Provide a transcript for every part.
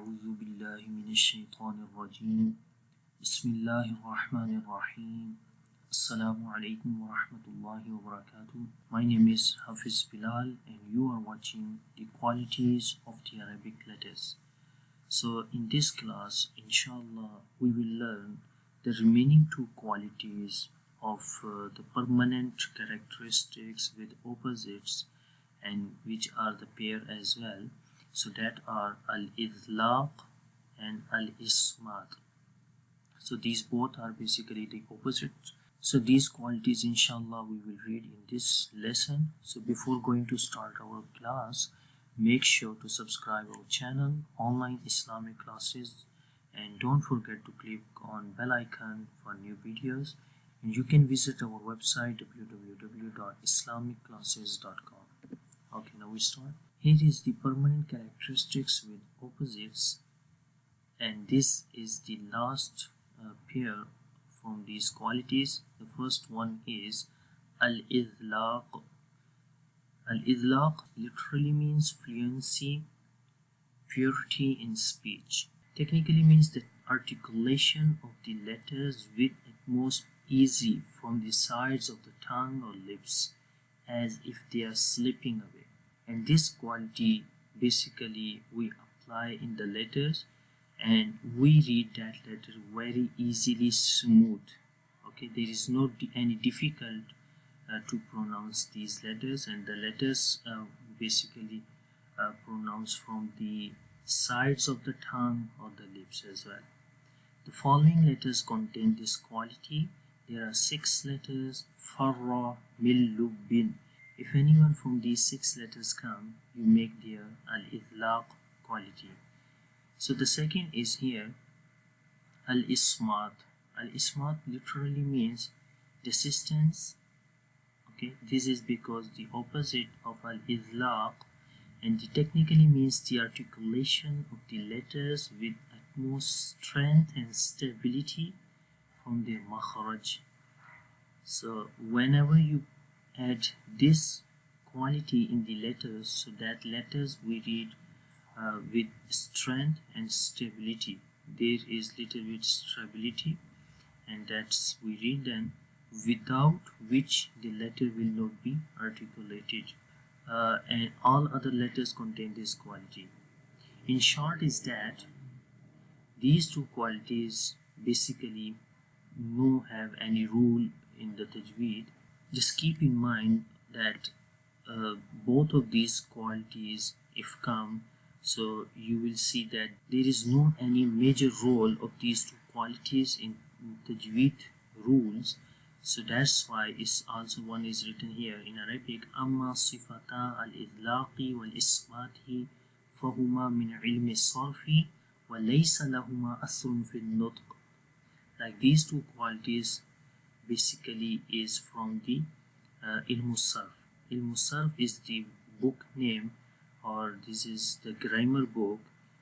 أعوذ بالله من الشيطان الرجيم بسم الله الرحمن الرحيم Assalamu alaikum wa rahmatullahi wa barakatuh. My name is Hafiz Bilal and you are watching the qualities of the Arabic letters. So in this class, inshallah, we will learn the remaining two qualities of the permanent characteristics with opposites and which are the pair as well. So that are Al-Izlaaq and Al-Ismaat. So these both are basically the opposites. So these qualities inshallah we will read in this lesson. So before going to start our class, make sure to subscribe our channel Online Islamic Classes and don't forget to click on bell icon for new videos, and you can visit our website www.islamicclasses.com. Okay, now we start. Here is the permanent characteristics with opposites, and this is the last pair from these qualities. The first one is Al-Izlaaq. Al-Izlaaq literally means fluency, purity in speech. Technically means the articulation of the letters with atmost easy from the sides of the tongue or lips as if they are slipping away. And this quality basically we apply in the letters and we read that letter very easily smooth. Okay, there is not any difficult to pronounce these letters, and the letters basically pronounce from the sides of the tongue or the lips as well. The following letters contain this quality. There are 6 letters: farra, mil, bin. If anyone from these 6 letters come, you make their al-izlaaq quality. So the second is here Al-Ismaat. Al-Ismaat literally means desistance. Okay, this is because the opposite of Al-Izlaaq, and it technically means the articulation of the letters with utmost strength and stability from their makharaj. So whenever you add this quality in the letters, so that letters we read with strength and stability. There is little bit stability, and that's we read them, without which the letter will not be articulated, and all other letters contain this quality. In short is that these two qualities basically no have any rule in the Tajweed. Just keep in mind that both of these qualities if come, so you will see that there is not any major role of these two qualities in Tajweed rules. So that's why it's also one is written here in Arabic, amma sifaatalhuroof wal-ismaat fahuma min ilmi sarfi wa laysa lahuma asrun fil nutq. Like these two qualities basically is from the ilmu sarf. Ilmu sarf is the book name, or this is the grammar book.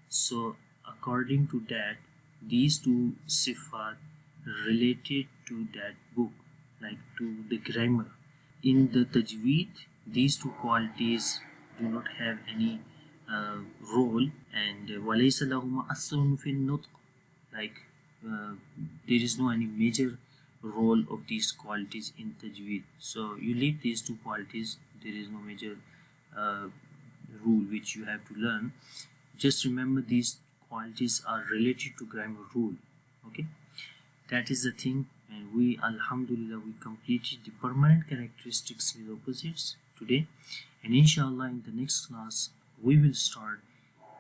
So according to that, these two sifat related to that book, like to the grammar. In the Tajweed, these two qualities do not have any role, and walaysa lahuma asrun fil nutq, like there is no any major role of these qualities in Tajweed. So you leave these two qualities, there is no major rule which you have to learn. Just remember these qualities are related to grammar rule. Okay, that is the thing. And we alhamdulillah we completed the permanent characteristics with opposites today, and inshallah in the next class we will start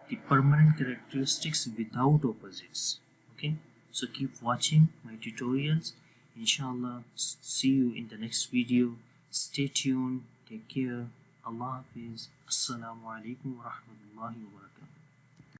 the permanent characteristics without opposites. Okay, so keep watching my tutorials. Inshallah, see you in the next video. Stay tuned, take care. Allah Hafiz. Assalamu alaikum wa rahmatullahi wa barakatuh.